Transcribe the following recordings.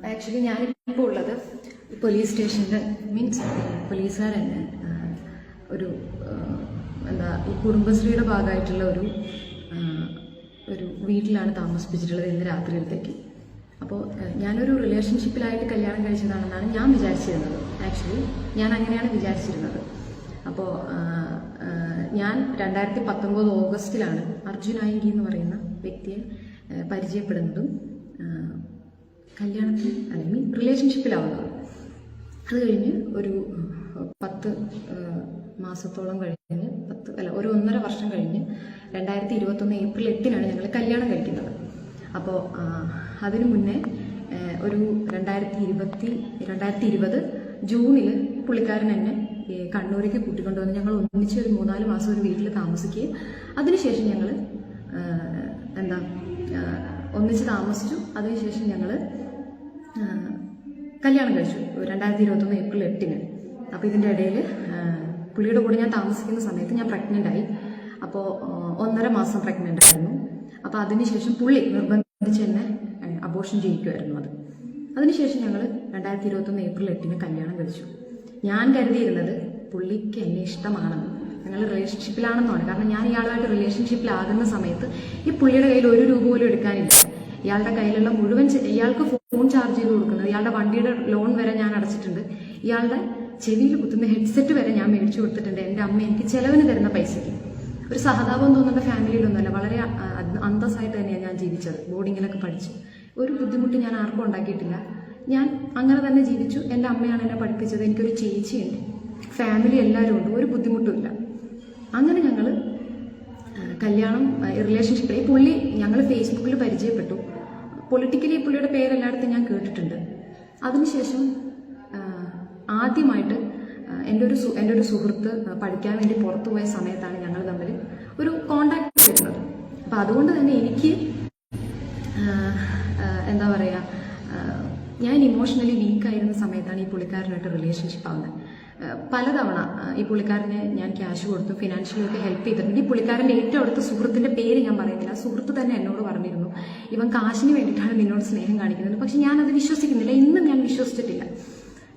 Actually ഞാനിപ്പോൾ ഉള്ളത് police സ്റ്റേഷനിൽ മീൻസ് പോലീസുകാർ തന്നെ ഒരു എന്താ ഈ കുടുംബശ്രീയുടെ ഭാഗമായിട്ടുള്ള ഒരു വീട്ടിലാണ് താമസിപ്പിച്ചിട്ടുള്ളത് ഇന്ന് രാത്രിയിലത്തേക്ക്. അപ്പോൾ ഞാനൊരു റിലേഷൻഷിപ്പിലായിട്ട് കല്യാണം കഴിച്ചതാണെന്നാണ് ഞാൻ വിചാരിച്ചിരുന്നത്. ആക്ച്വലി ഞാൻ അങ്ങനെയാണ് വിചാരിച്ചിരുന്നത്. അപ്പോൾ ഞാൻ 2019 ഓഗസ്റ്റിലാണ് അർജുനായിങ്കി എന്ന് പറയുന്ന വ്യക്തിയെ പരിചയപ്പെടുന്നതും കല്യാണത്തിൽ അല്ലെങ്കിൽ റിലേഷൻഷിപ്പിലാവുന്നത്. അത് കഴിഞ്ഞ് ഒരു 10 മാസത്തോളം കഴിഞ്ഞ് ഒരു 1.5 വർഷം കഴിഞ്ഞ് 2021 ഏപ്രിൽ 8-നാണ് ഞങ്ങൾ കല്യാണം കഴിക്കുന്നത്. അപ്പോൾ അതിനു മുന്നേ ഒരു 2020 ജൂണിൽ പുള്ളിക്കാരൻ എന്നെ കണ്ണൂരേക്ക് കൂട്ടിക്കൊണ്ടുവന്ന് ഞങ്ങൾ ഒന്നിച്ച് ഒരു 3-4 മാസം ഒരു വീട്ടിൽ താമസിക്കുകയും അതിനുശേഷം ഞങ്ങൾ ഒന്നിച്ച് താമസിച്ചു. അതിനുശേഷം ഞങ്ങൾ കല്യാണം കഴിച്ചു 2021 ഏപ്രിൽ 8-ന്. അപ്പോൾ ഇതിൻ്റെ ഇടയിൽ പുള്ളിയുടെ കൂടെ ഞാൻ താമസിക്കുന്ന സമയത്ത് ഞാൻ പ്രഗ്നൻ്റ് ആയി. അപ്പോൾ 1.5 മാസം പ്രഗ്നൻ്റ് ആയിരുന്നു. അപ്പോൾ അതിനുശേഷം പുള്ളി നിർബന്ധിച്ച് എന്നെ അബോർഷൻ ചെയ്യിക്കുമായിരുന്നു. അതിനുശേഷം ഞങ്ങൾ 2021 ഏപ്രിൽ 8-ന് കല്യാണം കഴിച്ചു. ഞാൻ കരുതിയിരുന്നത് പുള്ളിക്ക് എന്നെ ഇഷ്ടമാണെന്ന്, ഞങ്ങൾ റിലേഷൻഷിപ്പിലാണെന്നാണ്. കാരണം ഞാൻ ഇയാളുമായിട്ട് റിലേഷൻഷിപ്പിലാകുന്ന സമയത്ത് ഈ പുള്ളിയുടെ കയ്യിൽ 1 രൂപ പോലും എടുക്കാനില്ല. ഇയാളുടെ കയ്യിലുള്ള മുഴുവൻ ഇയാൾക്ക് ഫോൺ ചാർജ് ചെയ്ത് കൊടുക്കുന്നത്, ഇയാളുടെ വണ്ടിയുടെ ലോൺ വരെ ഞാൻ അടച്ചിട്ടുണ്ട്, ഇയാളുടെ ചെവിയിൽ കുത്തുന്ന ഹെഡ്സെറ്റ് വരെ ഞാൻ മേടിച്ചു കൊടുത്തിട്ടുണ്ട്. എൻ്റെ അമ്മ എനിക്ക് ചെലവിന് തരുന്ന പൈസയ്ക്ക്. ഒരു സഹതാപം തോന്നുന്ന ഫാമിലിയിലൊന്നുമല്ല, വളരെ അന്തസ്സായിട്ട് തന്നെയാണ് ഞാൻ ജീവിച്ചത്. ബോർഡിങ്ങിലൊക്കെ പഠിച്ച് ഒരു ബുദ്ധിമുട്ട് ഞാൻ ആർക്കും ഉണ്ടാക്കിയിട്ടില്ല. ഞാൻ അങ്ങനെ തന്നെ ജീവിച്ചു. എൻ്റെ അമ്മയാണ് എന്നെ പഠിപ്പിച്ചത്. എനിക്കൊരു ചേച്ചിയുണ്ട്, ഫാമിലി എല്ലാവരും ഉണ്ട്, ഒരു ബുദ്ധിമുട്ടുമില്ല. അങ്ങനെ ഞങ്ങൾ കല്യാണം റിലേഷൻഷിപ്പിൽ പുള്ളി ഞങ്ങൾ ഫേസ്ബുക്കിൽ പരിചയപ്പെട്ടു. പൊളിറ്റിക്കലി പുള്ളിയുടെ പേരെല്ലായിടത്തും ഞാൻ കേട്ടിട്ടുണ്ട്. അതിനുശേഷം ആദ്യമായിട്ട് എൻ്റെ ഒരു സുഹൃത്ത് പഠിക്കാൻ വേണ്ടി പുറത്തു പോയ സമയത്താണ് ഞങ്ങൾ തമ്മിൽ ഒരു കോണ്ടാക്ട് വരുന്നത്. അപ്പം അതുകൊണ്ട് തന്നെ എനിക്ക് എന്താ പറയുക, ഞാൻ ഇമോഷണലി വീക്കായിരുന്ന സമയത്താണ് ഈ പുള്ളിക്കാരനായിട്ട് റിലേഷൻഷിപ്പ് ആവുന്നത്. പലതവണ ഈ പുള്ളിക്കാരനെ ഞാൻ ക്യാഷ് കൊടുത്തു, ഫിനാൻഷ്യലി ഒക്കെ ഹെൽപ്പ് ചെയ്തിട്ടുണ്ട്. ഈ പുള്ളിക്കാരൻ്റെ ഏറ്റവും അടുത്ത സുഹൃത്തിൻ്റെ പേര് ഞാൻ പറയുന്നില്ല. സുഹൃത്ത് തന്നെ എന്നോട് പറഞ്ഞിരുന്നു, ഇവൻ കാശിന് വേണ്ടിയിട്ടാണ് നിന്നോട് സ്നേഹം കാണിക്കുന്നത്. പക്ഷെ ഞാനത് വിശ്വസിക്കുന്നില്ല, ഇന്നും ഞാൻ വിശ്വസിച്ചിട്ടില്ല.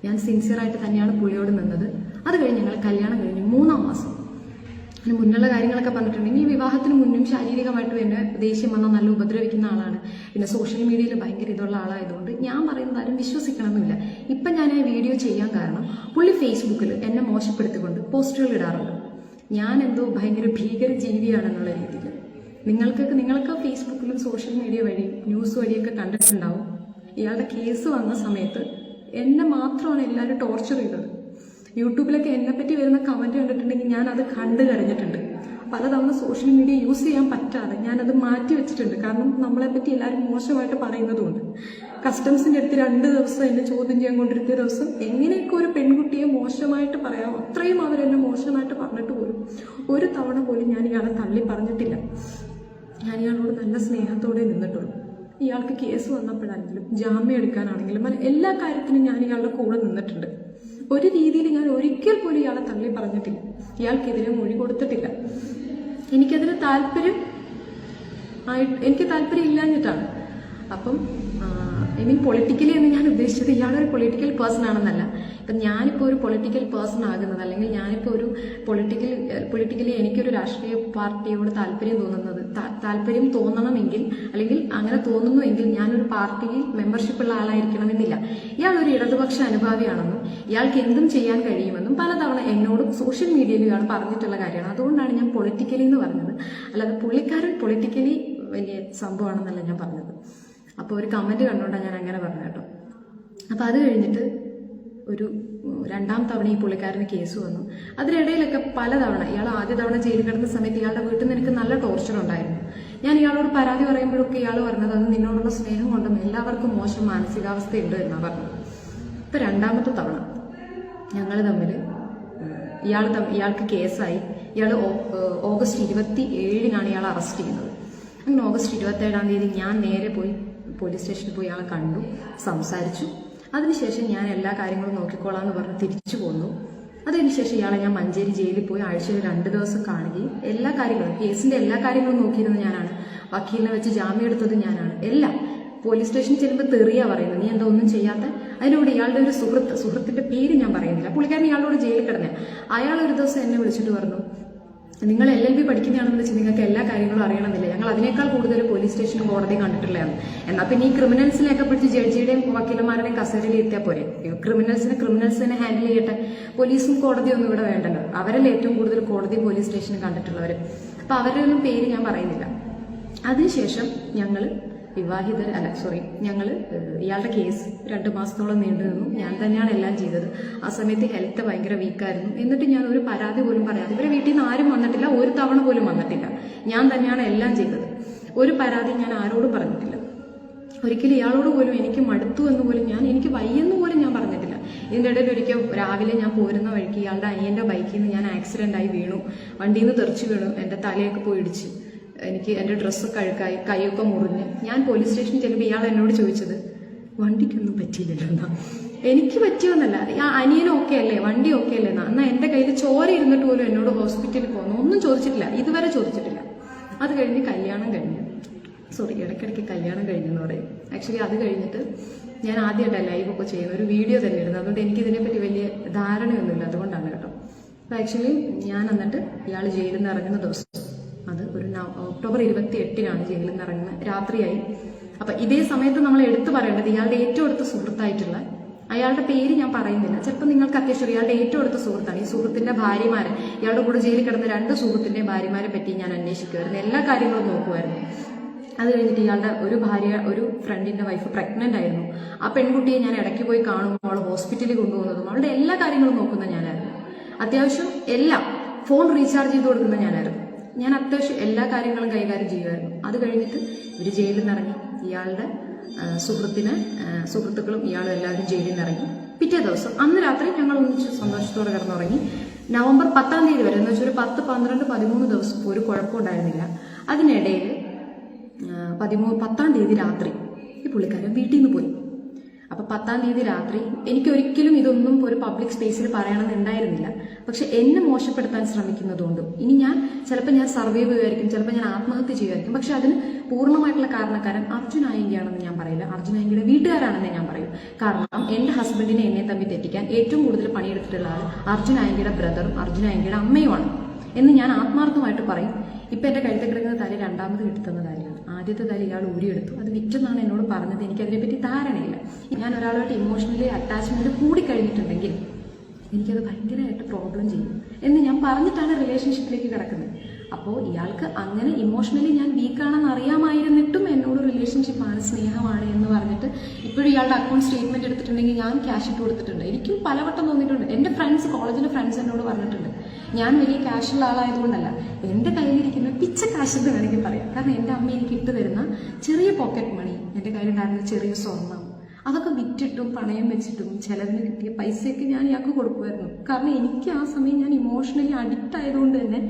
ഞാൻ സിൻസിയറായിട്ട് തന്നെയാണ് പുള്ളിയോട് നിന്നത്. അത് കഴിഞ്ഞ് ഞങ്ങൾ കല്യാണം കഴിഞ്ഞു 3-ാം മാസം. അതിന് മുന്നുള്ള കാര്യങ്ങളൊക്കെ പറഞ്ഞിട്ടുണ്ടെങ്കിൽ ഈ വിവാഹത്തിന് മുന്നും ശാരീരികമായിട്ടും എന്നെ ദേഷ്യം വന്നാൽ നല്ല ഉപദ്രവിക്കുന്ന ആളാണ്. പിന്നെ സോഷ്യൽ മീഡിയയിൽ ഭയങ്കര ഇതുള്ള ആളായതുകൊണ്ട് ഞാൻ പറയുന്നത് ആരും വിശ്വസിക്കണമെന്നില്ല. ഇപ്പം ഞാൻ ആ വീഡിയോ ചെയ്യാൻ കാരണം പുള്ളി ഫേസ്ബുക്കിൽ എന്നെ മോശപ്പെടുത്തിക്കൊണ്ട് പോസ്റ്റുകൾ ഇടാറുണ്ട്. ഞാൻ എന്തോ ഭയങ്കര ഭീകര ജീവിയാണെന്നുള്ള രീതിയിൽ നിങ്ങൾക്ക് ഫേസ്ബുക്കിലും സോഷ്യൽ മീഡിയ വഴി ന്യൂസ് വഴിയൊക്കെ കണ്ടിട്ടുണ്ടാവും. ഇയാളുടെ കേസ് വന്ന സമയത്ത് എന്നെ മാത്രമാണ് എല്ലാവരും ടോർച്ചർ ചെയ്തത്. യൂട്യൂബിലൊക്കെ എന്നെപ്പറ്റി വരുന്ന കമൻറ്റ് കണ്ടിട്ടുണ്ടെങ്കിൽ ഞാൻ അത് കണ്ടു കഴിഞ്ഞിട്ടുണ്ട്. പലതവണ സോഷ്യൽ മീഡിയ യൂസ് ചെയ്യാൻ പറ്റാതെ ഞാനത് മാറ്റി വെച്ചിട്ടുണ്ട്. കാരണം നമ്മളെപ്പറ്റി എല്ലാവരും മോശമായിട്ട് പറയുന്നതുകൊണ്ട്. കസ്റ്റംസിൻ്റെ അടുത്ത് 2 ദിവസം എന്നെ ചോദ്യം ചെയ്യാൻ കൊണ്ടിരുത്തിയ ദിവസം എങ്ങനെയൊക്കെ ഒരു പെൺകുട്ടിയെ മോശമായിട്ട് പറയാമോ അത്രയും അവരെന്നെ മോശമായിട്ട് പറഞ്ഞിട്ട് പോലും ഒരു തവണ പോലും ഞാൻ ഇയാളെ തള്ളി പറഞ്ഞിട്ടില്ല. ഞാൻ ഇയാളോട് നല്ല സ്നേഹത്തോടെ നിന്നിട്ടുള്ളൂ. ഇയാൾക്ക് കേസ് വന്നപ്പോഴാണെങ്കിലും ജാമ്യം എടുക്കാനാണെങ്കിലും എല്ലാ കാര്യത്തിനും ഞാൻ ഇയാളുടെ കൂടെ നിന്നിട്ടുണ്ട്. ഒരു രീതിയിൽ ഞാൻ ഒരിക്കൽ പോലും ഇയാളെ തള്ളി പറഞ്ഞിട്ടില്ല, ഇയാൾക്കെതിരെ മൊഴി കൊടുത്തിട്ടില്ല. എനിക്ക് താല്പര്യം ഇല്ലാഞ്ഞിട്ടാണ്. അപ്പം പൊളിറ്റിക്കലി എന്ന് ഞാൻ ഉദ്ദേശിച്ചത് ഇയാളൊരു പൊളിറ്റിക്കൽ പേഴ്സൺ ആണെന്നല്ല. ഇപ്പം ഞാനിപ്പോൾ ഒരു പൊളിറ്റിക്കൽ പേഴ്സൺ ആകുന്നത്, അല്ലെങ്കിൽ ഞാനിപ്പോൾ ഒരു പൊളിറ്റിക്കലി എനിക്കൊരു രാഷ്ട്രീയ പാർട്ടിയോട് താല്പര്യം തോന്നണമെങ്കിൽ, അല്ലെങ്കിൽ അങ്ങനെ തോന്നുന്നുവെങ്കിൽ ഞാനൊരു പാർട്ടിയിൽ മെമ്പർഷിപ്പുള്ള ആളായിരിക്കണമെന്നില്ല. ഇയാളൊരു ഇടതുപക്ഷ അനുഭാവിയാണെന്നും ഇയാൾക്ക് എന്തും ചെയ്യാൻ കഴിയുമെന്നും പലതവണ എന്നോടും സോഷ്യൽ മീഡിയയിൽ ഇയാൾ പറഞ്ഞിട്ടുള്ള കാര്യമാണ്. അതുകൊണ്ടാണ് ഞാൻ പൊളിറ്റിക്കലി എന്ന് പറഞ്ഞത്. അല്ലാതെ പുള്ളിക്കാരൻ പൊളിറ്റിക്കലി വലിയ സംഭവമാണെന്നല്ല ഞാൻ പറഞ്ഞത്. അപ്പോൾ ഒരു കമൻറ്റ് കണ്ടുകൊണ്ടാണ് ഞാൻ അങ്ങനെ പറഞ്ഞു കേട്ടോ. അപ്പോൾ അത് കഴിഞ്ഞിട്ട് ഒരു 2-ാം തവണ ഈ പുള്ളിക്കാരന് കേസ് വന്നു. അതിനിടയിലൊക്കെ പലതവണ ഇയാൾ ആദ്യ തവണ ജയിലിൽ കിടന്ന സമയത്ത് ഇയാളുടെ വീട്ടിൽ നിന്ന് എനിക്ക് നല്ല ടോർച്ചർ ഉണ്ടായിരുന്നു. ഞാൻ ഇയാളോട് പരാതി പറയുമ്പോഴൊക്കെ ഇയാൾ പറഞ്ഞത് അത് നിന്നോടുള്ള സ്നേഹം കൊണ്ടും എല്ലാവർക്കും മോശം മാനസികാവസ്ഥയുണ്ട് എന്നാണ് പറഞ്ഞത്. ഇപ്പോൾ 2-ാമത്തെ തവണ ഞങ്ങൾ തമ്മിൽ ഇയാൾക്ക് കേസായി. ഇയാൾ ഓഗസ്റ്റ് 27-നാണ് ഇയാൾ അറസ്റ്റ് ചെയ്യുന്നത്. അങ്ങനെ ഓഗസ്റ്റ് 27-ാം തീയതി ഞാൻ നേരെ പോയി പോലീസ് സ്റ്റേഷനിൽ പോയി ഇയാളെ കണ്ടു, സംസാരിച്ചു. അതിനുശേഷം ഞാൻ എല്ലാ കാര്യങ്ങളും നോക്കിക്കോളാമെന്ന് പറഞ്ഞ് തിരിച്ചു പോന്നു. അതിനുശേഷം ഇയാളെ ഞാൻ മഞ്ചേരി ജയിലിൽ പോയി ആഴ്ചയിൽ 2 ദിവസം കാണുകയും എല്ലാ കാര്യങ്ങളും കേസിൻ്റെ എല്ലാ കാര്യങ്ങളും നോക്കിയിരുന്നത് ഞാനാണ്. വക്കീലിനെ വെച്ച് ജാമ്യം എടുത്തത് ഞാനാണ്. എല്ലാം പോലീസ് സ്റ്റേഷനിൽ ചെല്ലുമ്പോൾ തെറിയാ പറയുന്നത്, നീ എന്താ ഒന്നും ചെയ്യാത്ത. അതിലൂടെ ഇയാളുടെ ഒരു സുഹൃത്തിന്റെ പേര് ഞാൻ പറയുന്നില്ല, പുള്ളിക്കാരൻ ഇയാളോട് ജയിലിൽ കിടന്നേ. അയാൾ ഒരു ദിവസം എന്നെ വിളിച്ചിട്ട് പറഞ്ഞു, നിങ്ങൾ LLB പഠിക്കുന്നതാണെന്ന് വെച്ചാൽ നിങ്ങൾക്ക് എല്ലാ കാര്യങ്ങളും അറിയണമെന്നില്ല, ഞങ്ങൾ അതിനേക്കാൾ കൂടുതൽ പോലീസ് സ്റ്റേഷനും കോടതിയും കണ്ടിട്ടുള്ളതാണ്. എന്നാൽ പിന്നെ ഈ ക്രിമിനൽസിനെയൊക്കെ പിടിച്ച് ജഡ്ജിയുടെയും വക്കീലന്മാരുടെയും കസേരയിൽ എത്തിയാൽ പോരെ, ക്രിമിനൽസ് തന്നെ ഹാൻഡിൽ ചെയ്യട്ടെ, പോലീസും കോടതിയും ഒന്നും ഇവിടെ വേണ്ടല്ലോ, അവരല്ലേ ഏറ്റവും കൂടുതൽ കോടതി പോലീസ് സ്റ്റേഷനും കണ്ടിട്ടുള്ളവർ. അപ്പൊ അവരുടെ ഒന്നും പേര് ഞാൻ പറയുന്നില്ല. അതിനുശേഷം ഞങ്ങൾ ഇയാളുടെ കേസ് 2 മാസത്തോളം നീണ്ടു നിന്നു. ഞാൻ തന്നെയാണ് എല്ലാം ചെയ്തത്. ആ സമയത്ത് ഹെൽത്ത് ഭയങ്കര വീക്കായിരുന്നു. എന്നിട്ട് ഞാൻ ഒരു പരാതി പോലും പറയാതെ, ഇവരെ വീട്ടിൽ നിന്ന് ആരും വന്നിട്ടില്ല, ഒരു തവണ പോലും വന്നിട്ടില്ല. ഞാൻ തന്നെയാണ് എല്ലാം ചെയ്തത്. ഒരു പരാതി ഞാൻ ആരോടും പറഞ്ഞിട്ടില്ല. ഒരിക്കലും ഇയാളോട് പോലും എനിക്ക് മടുത്തു എന്ന് പോലും എനിക്ക് വയ്യെന്ന് പോലും ഞാൻ പറഞ്ഞിട്ടില്ല. ഇതിൻ്റെ ഇടയിൽ ഒരിക്കൽ രാവിലെ ഞാൻ പോരുന്ന വഴിക്ക് ഇയാളുടെ അനിയൻ്റെ ബൈക്കിൽ നിന്ന് ഞാൻ ആക്സിഡന്റ് ആയി വീണു. വണ്ടിയിൽ നിന്ന് തെറിച്ച് വീണു. എൻ്റെ തലയൊക്കെ പോയി ഇടിച്ച്, എനിക്ക് എൻ്റെ ഡ്രസ്സൊക്കെ അഴുക്കായി, കൈയൊക്കെ മുറിഞ്ഞ്. ഞാൻ പോലീസ് സ്റ്റേഷനിൽ ചെല്ലുമ്പോൾ ഇയാൾ എന്നോട് ചോദിച്ചത്, വണ്ടിക്കൊന്നും പറ്റിയില്ലല്ലോ എന്നാ. എനിക്ക് പറ്റിയൊന്നല്ല, അനിയനും ഓക്കെ അല്ലേ, വണ്ടി ഓക്കെ അല്ലേ എന്നാ. എന്നാൽ എൻ്റെ കയ്യിൽ ചോര ഇരുന്നിട്ട് പോലും എന്നോട് ഹോസ്പിറ്റലിൽ പോകുന്നു ഒന്നും ചോദിച്ചിട്ടില്ല, ഇതുവരെ ചോദിച്ചിട്ടില്ല. അത് കഴിഞ്ഞ് കല്യാണം കഴിഞ്ഞു. ഇടയ്ക്കിടയ്ക്ക് കല്യാണം കഴിഞ്ഞെന്ന് പറയും. ആക്ച്വലി അത് കഴിഞ്ഞിട്ട് ഞാൻ ആദ്യമായിട്ടല്ല ലൈവൊക്കെ ചെയ്യുന്ന ഒരു വീഡിയോ തന്നെ ഇടുന്നത്. അതുകൊണ്ട് എനിക്കിതിനെപ്പറ്റി വലിയ ധാരണയൊന്നുമില്ല, അതുകൊണ്ടാണ് കേട്ടോ. അപ്പോൾ ആക്ച്വലി ഞാൻ എന്നിട്ട് ഇയാൾ ജയിലിൽ നിന്ന് ഇറങ്ങുന്ന ദിവസം, അത് ഒരു ഒക്ടോബർ 28-നാണ് ജയിലിൽ നിന്ന് ഇറങ്ങുന്നത്, രാത്രിയായി. അപ്പൊ ഇതേ സമയത്ത് നമ്മൾ എടുത്തു പറയേണ്ടത് ഇയാളുടെ ഏറ്റവും അടുത്ത സുഹൃത്തായിട്ടുള്ള, അയാളുടെ പേര് ഞാൻ പറയുന്നില്ല, ചിലപ്പോൾ നിങ്ങൾക്ക് അത്യാവശ്യം ഇയാളുടെ ഏറ്റവും അടുത്ത സുഹൃത്താണ്. ഈ സുഹൃത്തിന്റെ ഭാര്യമാരെ, ഇയാളുടെ കൂടെ ജയിലിൽ കിടന്ന 2 സുഹൃത്തിന്റെ ഭാര്യമാരെ പറ്റി ഞാൻ അന്വേഷിക്കുമായിരുന്നു, എല്ലാ കാര്യങ്ങളും നോക്കുമായിരുന്നു. അത് കഴിഞ്ഞിട്ട് ഇയാളുടെ ഒരു ഫ്രണ്ടിന്റെ വൈഫ് പ്രഗ്നന്റ് ആയിരുന്നു. ആ പെൺകുട്ടിയെ ഞാൻ ഇടയ്ക്ക് പോയി കാണുമ്പോൾ അവൾ ഹോസ്പിറ്റലിൽ കൊണ്ടുപോകുന്നതും അവളുടെ എല്ലാ കാര്യങ്ങളും നോക്കുന്ന ഞാനായിരുന്നു. അത്യാവശ്യം എല്ലാം ഫോൺ റീചാർജ് ചെയ്ത് കൊടുക്കുന്ന ഞാനായിരുന്നു. ഞാൻ അത്യാവശ്യം എല്ലാ കാര്യങ്ങളും കൈകാര്യം ചെയ്യുമായിരുന്നു. അത് കഴിഞ്ഞിട്ട് ഇവർ ജയിലിൽ നിന്ന് ഇറങ്ങി. ഇയാളുടെ സുഹൃത്തുക്കളും ഇയാളും എല്ലാവരും ജയിലിൽ നിന്ന് ഇറങ്ങി. പിറ്റേ ദിവസം അന്ന് രാത്രി ഞങ്ങൾ ഒന്നിച്ച് സന്തോഷത്തോടെ കിടന്നുറങ്ങി. നവംബർ 10-ാം തീയതി വരെ, എന്ന് വെച്ചാൽ ഒരു 10, 12, 13 ദിവസം ഒരു കുഴപ്പമുണ്ടായിരുന്നില്ല. അതിനിടയിൽ 10-ാം തീയതി രാത്രി ഈ പുള്ളിക്കാരൻ വീട്ടിൽ നിന്ന് പോയി. അപ്പൊ 10-ാം തീയതി രാത്രി എനിക്കൊരിക്കലും ഇതൊന്നും ഒരു പബ്ലിക് സ്പേസിൽ പറയണമെന്നുണ്ടായിരുന്നില്ല. പക്ഷെ എന്നെ മോശപ്പെടുത്താൻ ശ്രമിക്കുന്നതുകൊണ്ടും ഇനി ചിലപ്പോൾ ഞാൻ സർവൈവ് ചെയ്യുമായിരിക്കും, ചിലപ്പോൾ ഞാൻ ആത്മഹത്യ ചെയ്യുമായിരിക്കും. പക്ഷെ അതിന് പൂർണ്ണമായിട്ടുള്ള കാരണക്കാരൻ അർജുൻ ആയെങ്കിയാണെന്ന് ഞാൻ പറയില്ല, അർജുൻ ആയെങ്കിയുടെ വീട്ടുകാരാണെന്ന് ഞാൻ പറയും. കാരണം എന്റെ ഹസ്ബൻഡിനെ എന്നെ തമ്മിൽ തെറ്റിക്കാൻ ഏറ്റവും കൂടുതൽ പണിയെടുത്തിട്ടുള്ള ആൾ അർജുൻ ആയെങ്കിയുടെ ബ്രദറും അർജുൻ ആയെങ്കിയുടെ അമ്മയുമാണ് എന്ന് ഞാൻ ആത്മാർത്ഥമായിട്ട് പറയും. ഇപ്പൊ എന്റെ കഴുത്തിൽ കിടക്കുന്ന താലി 2ാമത് കിട്ടുന്ന താലിയാണ്. ആദ്യത്തെ താലി ഇയാൾ ഊരിയെടുത്തു, അത് വിറ്റെന്നാണ് എന്നോട് പറഞ്ഞത്. എനിക്കതിനെപ്പറ്റി ധാരണയില്ല. ഞാൻ ഒരാളുമായിട്ട് ഇമോഷണലി അറ്റാച്ച്മെന്റ് കൂടിക്കഴിഞ്ഞിട്ടുണ്ടെങ്കിൽ എനിക്കത് ഭയങ്കരമായിട്ട് പ്രോബ്ലം ചെയ്യും എന്ന് ഞാൻ പറഞ്ഞിട്ടാണ് റിലേഷൻഷിപ്പിലേക്ക് കിടക്കുന്നത്. അപ്പോൾ ഇയാൾക്ക് അങ്ങനെ ഇമോഷണലി ഞാൻ വീക്കാണെന്ന് അറിയാമായിരുന്നിട്ടും എന്നോട് റിലേഷൻഷിപ്പാണ്, സ്നേഹമാണ് എന്ന് പറഞ്ഞിട്ട് ഇപ്പോഴും ഇയാളുടെ അക്കൗണ്ട് സ്റ്റേറ്റ്മെന്റ് എടുത്തിട്ടുണ്ടെങ്കിൽ ഞാൻ ക്യാഷ് ഇട്ട് കൊടുത്തിട്ടുണ്ട്. എനിക്കും പലവട്ടം തോന്നിയിട്ടുണ്ട്. എൻ്റെ കോളേജിലെ ഫ്രണ്ട്സ് എന്നോട് പറഞ്ഞിട്ടുണ്ട്, ഞാൻ വലിയ ക്യാഷുള്ള ആളായതുകൊണ്ടല്ല, എൻ്റെ കയ്യിലിരിക്കുന്ന പിച്ച കാശ് എന്ന് വേണമെങ്കിൽ പറയാം. കാരണം എൻ്റെ അമ്മ എനിക്ക് ഇട്ട് തരുന്ന ചെറിയ പോക്കറ്റ് മണി, എൻ്റെ കയ്യിലുണ്ടായിരുന്ന ചെറിയ സ്വർണം, അതൊക്കെ വിറ്റിട്ടും പണയം വെച്ചിട്ടും ചിലവിന് കിട്ടിയ പൈസയൊക്കെ ഞാൻ ഇയാൾക്ക് കൊടുക്കുമായിരുന്നു. കാരണം എനിക്ക് ആ സമയം ഞാൻ ഇമോഷണലി അഡിക്റ്റ് ആയതുകൊണ്ട് തന്നെ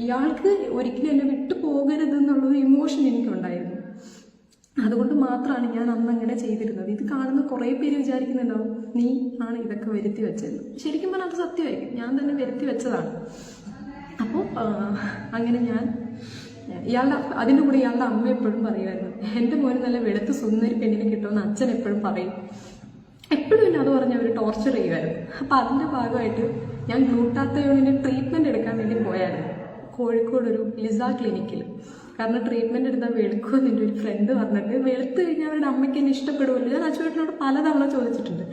ഇയാൾക്ക് ഒരിക്കലും എന്നെ വിട്ടു പോകരുത് എന്നുള്ളൊരു ഇമോഷൻ എനിക്കുണ്ടായിരുന്നു. അതുകൊണ്ട് മാത്രമാണ് ഞാൻ അന്ന് അങ്ങനെ ചെയ്തിരുന്നത്. ഇത് കാണുന്ന കുറേ പേര് വിചാരിക്കുന്നുണ്ടാവും നീ ആണ് ഇതൊക്കെ വരുത്തി വെച്ചത്. ശരിക്കും പറഞ്ഞാൽ അത് സത്യമായിരിക്കും, ഞാൻ തന്നെ വരുത്തി വെച്ചതാണ്. അപ്പോൾ അങ്ങനെ അതിൻ്റെ കൂടെ ഇയാളുടെ അമ്മ എപ്പോഴും പറയുമായിരുന്നു, എൻ്റെ മോന് നല്ല വെളുത്ത് സുന്ദരി പെണ്ണിനെ കിട്ടുമെന്ന് അച്ഛൻ എപ്പോഴും പറയും. എപ്പോഴും എന്നെ അത് പറഞ്ഞ് അവർ ടോർച്ചർ ചെയ്യുമായിരുന്നു. അപ്പം അതിൻ്റെ ഭാഗമായിട്ട് ഞാൻ ഗ്ലൂട്ടാത്തയോണിന് ട്രീറ്റ്മെൻറ്റ് എടുക്കാൻ വേണ്ടി പോയായിരുന്നു കോഴിക്കോട് ഒരു ലിസ ക്ലിനിക്കിൽ. കാരണം ട്രീറ്റ്മെൻറ്റ് എടുത്താൽ വെളുക്കുമെന്ന് എൻ്റെ ഒരു ഫ്രണ്ട് പറഞ്ഞിട്ട്, വെളുത്ത് കഴിഞ്ഞാൽ അവരുടെ അമ്മയ്ക്ക് എന്നെ ഇഷ്ടപ്പെടുമല്ലോ. ഞാൻ അച്ഛനോട് പലതവണ ചോദിച്ചിട്ടുണ്ട്,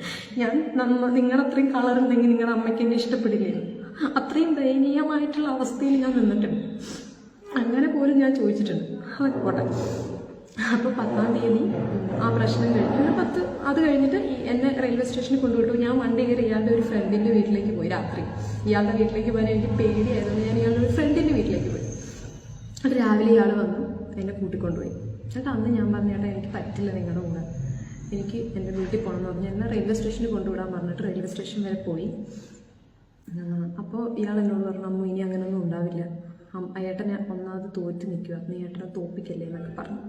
നിങ്ങളത്രയും കളറുണ്ടെങ്കിൽ നിങ്ങളുടെ അമ്മയ്ക്ക് എന്നെ ഇഷ്ടപ്പെടില്ലേ? അത്രയും ദയനീയമായിട്ടുള്ള അവസ്ഥയിൽ ഞാൻ നിന്നിട്ടുണ്ട്. അങ്ങനെ പോലും ഞാൻ ചോദിച്ചിട്ടുണ്ട്. അതൊക്കെ പോട്ടെ. അപ്പോൾ 10-ാം തീയതി ആ പ്രശ്നം കഴിഞ്ഞു. അത് കഴിഞ്ഞിട്ട് എന്നെ റെയിൽവേ സ്റ്റേഷനിൽ കൊണ്ടുവിട്ടു. ഞാൻ വണ്ടി കയറി ഇയാളുടെ ഒരു ഫ്രണ്ടിൻ്റെ വീട്ടിലേക്ക് പോയി. രാത്രി ഇയാളുടെ വീട്ടിലേക്ക് പോകാൻ എനിക്ക് പേടിയായതുകൊണ്ട് ഞാൻ ഇയാളുടെ ഒരു ഫ്രണ്ടിൻ്റെ വീട്ടിലേക്ക് പോയി. അത് രാവിലെ ഇയാൾ വന്നു എന്നെ കൂട്ടിക്കൊണ്ടുപോയി. എന്നിട്ട് അന്ന് ഞാൻ പറഞ്ഞു, ചേട്ടാ എനിക്ക് പറ്റില്ല നിങ്ങളുടെ കൂടെ, എനിക്ക് എൻ്റെ വീട്ടിൽ പോകണമെന്ന് പറഞ്ഞു. എന്നെ റെയിൽവേ സ്റ്റേഷനിൽ കൊണ്ടുവിടാൻ പറഞ്ഞിട്ട് റെയിൽവേ സ്റ്റേഷൻ വരെ പോയി. അപ്പോൾ ഇയാൾ എന്നോട് പറഞ്ഞു, അമ്മ ഇനി അങ്ങനെയൊന്നും ഉണ്ടാവില്ല, ഏട്ടനെ ഒന്നാമത് തോറ്റ് നിൽക്കുക, നീ ഏട്ടനെ തോപ്പിക്കല്ലേ എന്നൊക്കെ പറഞ്ഞു.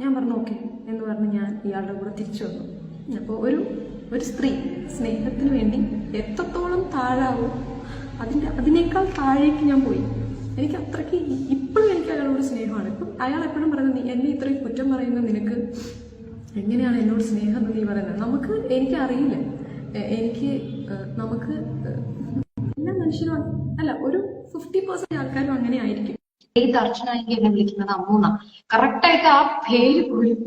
ഞാൻ പറഞ്ഞു ഓക്കെ എന്ന് പറഞ്ഞ് ഞാൻ ഇയാളുടെ കൂടെ തിരിച്ചു വന്നു. അപ്പോൾ ഒരു സ്ത്രീ സ്നേഹത്തിന് വേണ്ടി എത്രത്തോളം താഴാവും അതിനേക്കാൾ താഴേക്ക് ഞാൻ പോയി. എനിക്ക് അത്രയ്ക്ക് ഇപ്പോഴും എനിക്ക് അയാളോട് സ്നേഹമാണ്. ഇപ്പം അയാൾ എപ്പോഴും പറയുന്നത്, എന്നെ ഇത്രയും കുറ്റം പറയുന്ന നിനക്ക് എങ്ങനെയാണ് എന്നോട് സ്നേഹം എന്ന് നീ പറയുന്നത്? എനിക്കറിയില്ല. എനിക്ക് നമുക്ക് എല്ലാ മനുഷ്യരും അല്ല, ഒരു 50% ആൾക്കാരും അങ്ങനെ ആയിരിക്കും. ഏത് അർച്ചനായെങ്കിൽ എന്നെ വിളിക്കുന്നത് അമ്മൂന്ന. കറക്റ്റായിട്ട് ആ പേര് പോലും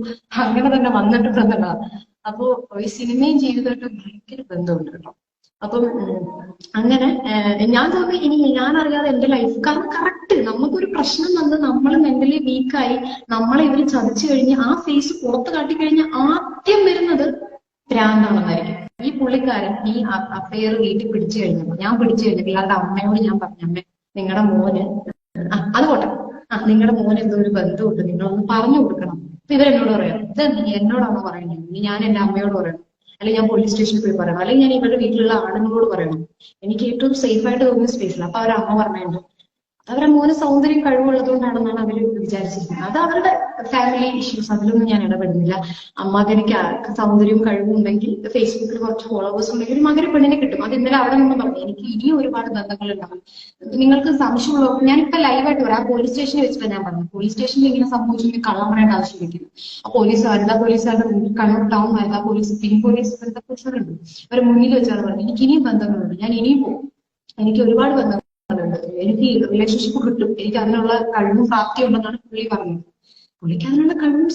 അങ്ങനെ തന്നെ വന്നിട്ടുണ്ടെന്നുള്ളതാണ്. അപ്പോ ഈ സിനിമയും ജീവിതമായിട്ട് ഭയങ്കര ബന്ധമുണ്ട് കേട്ടോ. അപ്പം അങ്ങനെ ഞാൻ തോന്നി ഇനി ഞാൻ അറിയാതെ എന്റെ ലൈഫ്, കാരണം കറക്റ്റ് നമുക്കൊരു പ്രശ്നം വന്ന് നമ്മൾ മെന്റലി വീക്കായി നമ്മളെ ഇവര് ചതിച്ചു കഴിഞ്ഞ് ആ ഫേസ് പുറത്ത് കാട്ടിക്കഴിഞ്ഞാൽ ആദ്യം വരുന്നത് ഭ്രാന്താണെന്നായിരിക്കും. ഈ പുള്ളിക്കാരൻ ഈ അഫെയർ വീട്ടിൽ പിടിച്ചു കഴിഞ്ഞപ്പോൾ, ഞാൻ പിടിച്ചു കഴിഞ്ഞപ്പോൾ ഇയാളുടെ അമ്മയോട് ഞാൻ പറഞ്ഞു, അമ്മ നിങ്ങളുടെ മോന് അത് പോട്ടെ, നിങ്ങളുടെ മോന് എന്തോ ഒരു ബന്ധമുണ്ട്, നിങ്ങളൊന്ന് പറഞ്ഞു കൊടുക്കണം. അപ്പൊ ഇവരെന്നോട് പറയാം, ഇത് എന്നോടാണോ പറയുന്നത്, ഇനി ഞാൻ എന്റെ അമ്മയോട് പറയണം, അല്ലെങ്കിൽ ഞാൻ പോലീസ് സ്റ്റേഷനിൽ പോയി പറയണം, അല്ലെങ്കിൽ ഞാൻ ഇവരുടെ വീട്ടിലുള്ള ആണുങ്ങളോട് പറയണം. എനിക്ക് ഏറ്റവും സേഫ് ആയിട്ട് തോന്നുന്ന സ്പേസിൽ. അപ്പൊ അവരുടെ അമ്മ പറഞ്ഞിട്ടുണ്ട്, അവരുടെ മോന് സൗന്ദര്യം കഴിവുള്ളതുകൊണ്ടാണെന്നാണ് അവര് വിചാരിച്ചിരിക്കുന്നത്. അത് അവരുടെ ഫാമിലി ഇഷ്യൂസ്, അതിലൊന്നും ഞാൻ ഇടപെടുന്നില്ല. അമ്മകനിക്ക് സൗന്ദര്യവും കഴിവും ഉണ്ടെങ്കിൽ ഫേസ്ബുക്കിൽ കുറച്ച് ഫോളോവേഴ്സ് ഉണ്ടെങ്കിൽ മകന് പെണ്ണിനെ കിട്ടും. അത് ഇന്നലെ അവിടെ നിന്ന് പറഞ്ഞു. എനിക്ക് ഇനിയും ഒരുപാട് ബന്ധങ്ങൾ ഉണ്ടാവും. നിങ്ങൾക്ക് സംശയമുള്ളവർ ഞാനിപ്പോ ലൈവായിട്ട് വരാം. ആ പോലീസ് സ്റ്റേഷനിൽ വെച്ചിട്ട് ഞാൻ പറഞ്ഞു, പോലീസ് സ്റ്റേഷനിൽ ഇങ്ങനെ സംഭവിച്ചെങ്കിൽ കള്ളം പറയേണ്ട ആവശ്യമില്ല. ആ പോലീസ് വനിതാ പോലീസുകാരുടെ കണ്ണൂർ ടൗൺ വനിതാ പോലീസ്, പിൻ പോലീസ്, വനിതാ പോലീസുകാരുണ്ട്. അവരെ മുന്നിൽ വെച്ചാണ് പറഞ്ഞത്, എനിക്ക് ഇനിയും ബന്ധങ്ങളുണ്ട്, ഞാൻ ഇനിയും പോകും, എനിക്ക് ഒരുപാട് ബന്ധങ്ങൾ, എനിക്ക് റിലേഷൻഷിപ്പ് കിട്ടും, എനിക്ക് അതിനുള്ള കഴിവും പ്രാപ്തിയും ഉണ്ടെന്നാണ് പുള്ളി പറഞ്ഞത്. പുള്ളിക്ക് അതിനുള്ള കഴിവും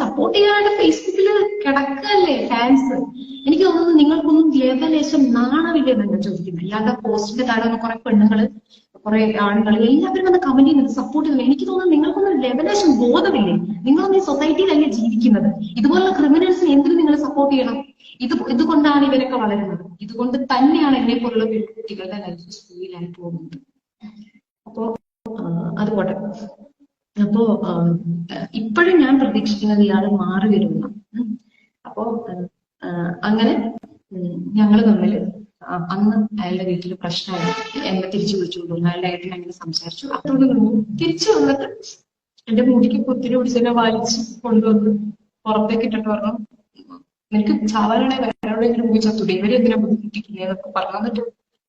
സപ്പോർട്ട് ചെയ്യാനായിട്ട് ഫേസ്ബുക്കിൽ കിടക്കല്ലേ ഫാൻസ്. എനിക്ക് തോന്നുന്നു നിങ്ങൾക്കൊന്നും ലേശം നാണമില്ലെന്ന് ഞാൻ ചോദിക്കുന്നത്. ഇയാളുടെ പോസ്റ്റിന്റെ താഴെ കുറെ പെണ്ണുങ്ങള്, കുറെ ആണുങ്ങൾ, എല്ലാവരും വന്ന് കമന്റ് ചെയ്യുന്നത്, സപ്പോർട്ട് ചെയ്യുന്നത്. എനിക്ക് തോന്നുന്നു നിങ്ങൾക്കൊന്നും ലേശം ബോധമില്ലേ? നിങ്ങളൊന്നും ഈ സൊസൈറ്റിയിലല്ലേ ജീവിക്കുന്നത്. ഇതുപോലുള്ള ക്രിമിനൽസിന് എന്തിനു നിങ്ങൾ സപ്പോർട്ട് ചെയ്യണം? ഇതുകൊണ്ടാണ് ഇവരൊക്കെ വളരുന്നത്. ഇതുകൊണ്ട് തന്നെയാണ് എന്നെ പോലുള്ള പെൺകുട്ടികളുടെ ലൈഫ് സ്കൂളിലായി പോകുന്നത്. അപ്പോ അത് പോട്ടെ. അപ്പോ ഇപ്പോഴും ഞാൻ പ്രതീക്ഷിക്കുന്നത് ഇയാള് മാറി വരുന്ന. അപ്പോ അങ്ങനെ ഞങ്ങള് തമ്മിൽ അന്ന് അയാളുടെ വീട്ടിൽ പ്രശ്നമായി. എന്നെ തിരിച്ചു വിളിച്ചുകൊണ്ടു, അയാളുടെ ഏട്ടൻ അങ്ങനെ സംസാരിച്ചു. അതോട് തിരിച്ചു വന്നിട്ട് എന്റെ മുടിക്ക് കുത്തിരി പിടിച്ചൊക്കെ വലിച്ച് കൊണ്ടുവന്ന് പുറത്തേക്ക് ഇട്ടിട്ട് പറഞ്ഞു, നിനക്ക് ചാവാനാണെ വേറെ എവിടെയെങ്കിലും പോയി ചത്തൂടെ, ഇവരെന്തിനാ ബുദ്ധിമുട്ടിക്കില്ലേ എന്നൊക്കെ പറഞ്ഞു. എന്നിട്ട്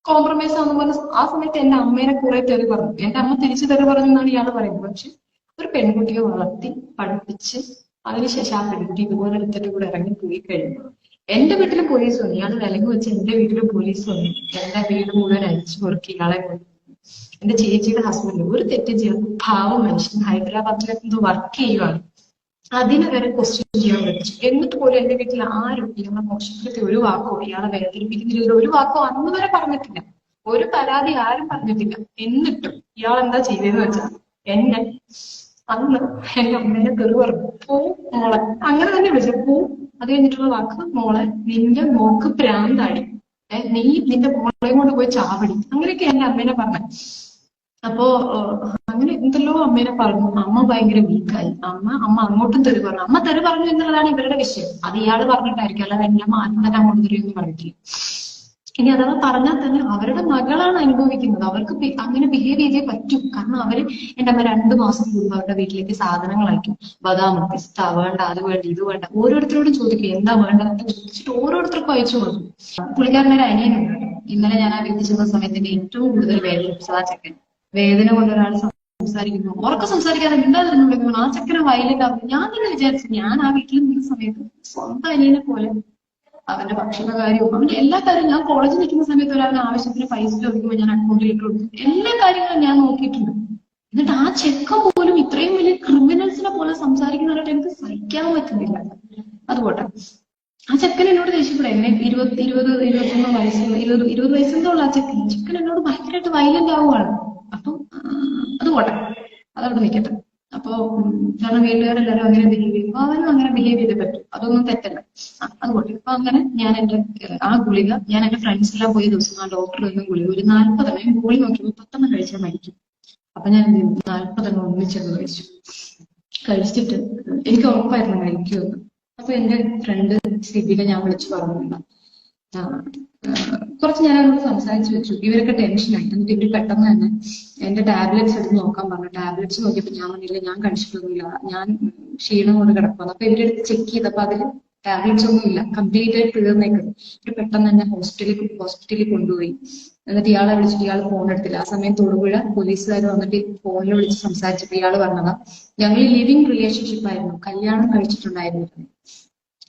കോംപ്രമൈസ് ആണെന്ന് പറഞ്ഞ ആ സമയത്ത് എന്റെ അമ്മേനെ കുറെ തെറി പറഞ്ഞു. എന്റെ അമ്മ തിരിച്ചു തെറി പറഞ്ഞു എന്നാണ് ഇയാൾ പറയുന്നത്. പക്ഷെ ഒരു പെൺകുട്ടിയെ വളർത്തി പഠിപ്പിച്ച് അതിനുശേഷം ആ പെൺകുട്ടി ഇതുപോലെ എടുത്തിട്ട് കൂടെ ഇറങ്ങി പോയി കഴിഞ്ഞു. എന്റെ വീട്ടിൽ പോലീസ് വന്നു, ഇയാൾ വിലങ്ങ് വെച്ച് എന്റെ വീട്ടിൽ പോലീസ് വന്നു. എന്റെ വീട് മുഴുവൻ അരിച്ചു കൊടുക്കി ഇയാളെ കൊണ്ട്. എന്റെ ചേച്ചിയുടെ ഹസ്ബൻഡ് ഒരു തെറ്റും ചെയ്യാൻ പാവം മനുഷ്യൻ ഹൈദരാബാദിലെ എന്തോ വർക്ക് ചെയ്യുവാണ്. അതിനെ വരെ ക്വസ്റ്റ്യൻ ചെയ്യാൻ പറ്റും. എന്നിട്ട് പോലും എന്റെ വീട്ടിൽ ആരും ഇയാളെ മോശപ്പെടുത്തി ഒരു വാക്കോ ഇയാളെ വേദനിപ്പിക്കുന്നതിൽ ഒരു വാക്കോ അന്ന് വരെ പറഞ്ഞിട്ടില്ല. ഒരു പരാതി ആരും പറഞ്ഞിട്ടില്ല. എന്നിട്ടും ഇയാൾ എന്താ ചെയ്തതെന്ന് വെച്ചാൽ എന്നെ അന്ന് എന്റെ അമ്മേനെ തെറി പറഞ്ഞു, പോ മോളെ, അങ്ങനെ തന്നെ വിളിച്ചു, പോ. അത് കഴിഞ്ഞിട്ടുള്ള വാക്ക്, മോളെ നിന്റെ മോക്ക് പ്രാന്താടി, നീ നിന്റെ മോളെയും കൊണ്ട് പോയി ചാവടി, അങ്ങനെയൊക്കെ എന്റെ അമ്മേനെ പറഞ്ഞു. അപ്പോ അങ്ങനെ എന്തെല്ലോ അമ്മേനെ പറഞ്ഞു. അമ്മ ഭയങ്കര വീക്കായി. അമ്മ അങ്ങോട്ടും തെറി പറഞ്ഞു. അമ്മ തെറി പറഞ്ഞു എന്നുള്ളതാണ് ഇവരുടെ വിഷയം. അത് ഇയാള് പറഞ്ഞിട്ടായിരിക്കും, അല്ലാതെ എന്റെ അമ്മ ആദ്യം തന്നെ അങ്ങോട്ട് തെറിയൊന്നും പറഞ്ഞിട്ടില്ല. ഇനി അഥവാ പറഞ്ഞാൽ തന്നെ അവരുടെ മകളാണ് അനുഭവിക്കുന്നത്. അവർക്ക് അങ്ങനെ ബിഹേവ് ചെയ്തേ പറ്റും. കാരണം അവര് എന്റെ അമ്മ 2 മാസം കൂടുമ്പോൾ അവരുടെ വീട്ടിലേക്ക് സാധനങ്ങൾ അയക്കും. ബദാം, പിസ്ത, വേണ്ട അത് വേണ്ട ഇത് വേണ്ട, ഓരോരുത്തരോടും ചോദിക്കും എന്താ വേണ്ടതെന്ന് ചോദിച്ചിട്ട് ഓരോരുത്തർക്കും അയച്ചു കൊടുക്കും. പുള്ളിക്കാരനൊരു അനിയനുണ്ട്. ഇന്നലെ ഞാൻ ആ വീട്ടിൽ ചെന്ന സമയത്ത് ഏറ്റവും കൂടുതൽ വേദനിപ്പിച്ചത് ആ ചെക്കൻ. വേദന കൊണ്ട് ഒരാൾ സംസാരിക്കുന്നു, ഉറക്കെ സംസാരിക്കാതെ മിണ്ടാതിരുന്നുണ്ടെങ്കിൽ ആ ചെക്കനെ വയലന്റ് ആകും. ഞാൻ തന്നെ വിചാരിച്ചു, ഞാൻ ആ വീട്ടിൽ നിൽക്കുന്ന സമയത്ത് സ്വന്തം അനിയനെ പോലെ അവന്റെ ഭക്ഷണ കാര്യവും അവന്റെ എല്ലാ കാര്യവും, ഞാൻ കോളേജിൽ നിൽക്കുന്ന സമയത്ത് ഒരാളുടെ ആവശ്യത്തിന് പൈസ ചോദിക്കുമ്പോൾ ഞാൻ അക്കൗണ്ടിൽ ഇട്ട് കൊടുക്കും. എല്ലാ കാര്യങ്ങളും ഞാൻ നോക്കിയിട്ടുണ്ട്. എന്നിട്ട് ആ ചെക്കൻ പോലും ഇത്രയും വലിയ ക്രിമിനൽസിനെ പോലെ സംസാരിക്കുന്നവരായിട്ട് എനിക്ക് സഹിക്കാൻ പറ്റുന്നില്ല. അതുപോട്ടെ, ആ ചെക്കൻ എന്നോട് ദേഷ്യപ്പെടാം. എന്നെ 21 വയസ്സ് 20 വയസ്സെന്തോള്ള ആ ചെക്കൻ എന്നോട് ഭയങ്കരമായിട്ട് വയലന്റ് ആവുകയാണ്. അപ്പം അതുപോട്ടെ, അതവിടെ നിൽക്കട്ടെ. അപ്പോ കാരണം വീട്ടുകാരെല്ലാരും അങ്ങനെ ബിഹേവ് ചെയ്യുമ്പോൾ അവനും അങ്ങനെ ബിഹേവ് ചെയ്തേ പറ്റും, അതൊന്നും തെറ്റല്ല. അതുകൊണ്ട് ഇപ്പൊ അങ്ങനെ ഞാൻ ആ ഗുളിക ഞാൻ എന്റെ ഫ്രണ്ട്സ് എല്ലാം പോയ ദിവസം ആ ഡോക്ടർ ഒന്നും ഗുളിക ഒരു 40 ഗുളി നോക്കിയപ്പോൾ 10 കഴിച്ചാൽ മരിക്കും. അപ്പൊ ഞാൻ 40 ഒന്നിച്ചെന്ന് കഴിച്ചിട്ട് എനിക്ക് ഉറപ്പായിരുന്നു കഴിക്കുമെന്ന്. അപ്പൊ എന്റെ ഫ്രണ്ട് സിബിനെ ഞാൻ വിളിച്ചു പറഞ്ഞില്ല. കുറച്ച് ഞാൻ അവരോട് സംസാരിച്ചു വെച്ചു. ഇവരൊക്കെ ടെൻഷനായി. എന്നിട്ട് ഇവര് പെട്ടെന്ന് തന്നെ എന്റെ ടാബ്ലറ്റ്സ് എടുത്ത് നോക്കാൻ പറഞ്ഞു. ടാബ്ലറ്റ്സ് നോക്കിയപ്പോ ഞാൻ പറഞ്ഞില്ല, ഞാൻ കഴിച്ചിട്ടൊന്നുമില്ല, ഞാൻ ക്ഷീണം കൊണ്ട് കിടക്കുന്നു. അപ്പൊ ഇവരെടുത്ത് ചെക്ക് ചെയ്തപ്പോ അതിൽ ടാബ്ലറ്റ്സ് ഒന്നും ഇല്ല, കംപ്ലീറ്റ് ആയിട്ട് തീർന്നേക്കുന്നു. ഇവര് പെട്ടെന്ന് തന്നെ ഹോസ്പിറ്റലിൽ കൊണ്ടുപോയി. എന്നിട്ട് ഇയാളെ വിളിച്ചിട്ട് ഇയാൾ ഫോൺ എടുത്തില്ല. ആ സമയം തൊടുപുഴ പോലീസുകാർ വന്നിട്ട് ഫോണിൽ വിളിച്ച് സംസാരിച്ചപ്പോ ഇയാൾ പറഞ്ഞതാ, ഞങ്ങൾ ലിവിങ് റിലേഷൻഷിപ്പ് ആയിരുന്നു, കല്യാണം കഴിച്ചിട്ടുണ്ടായിരുന്നു.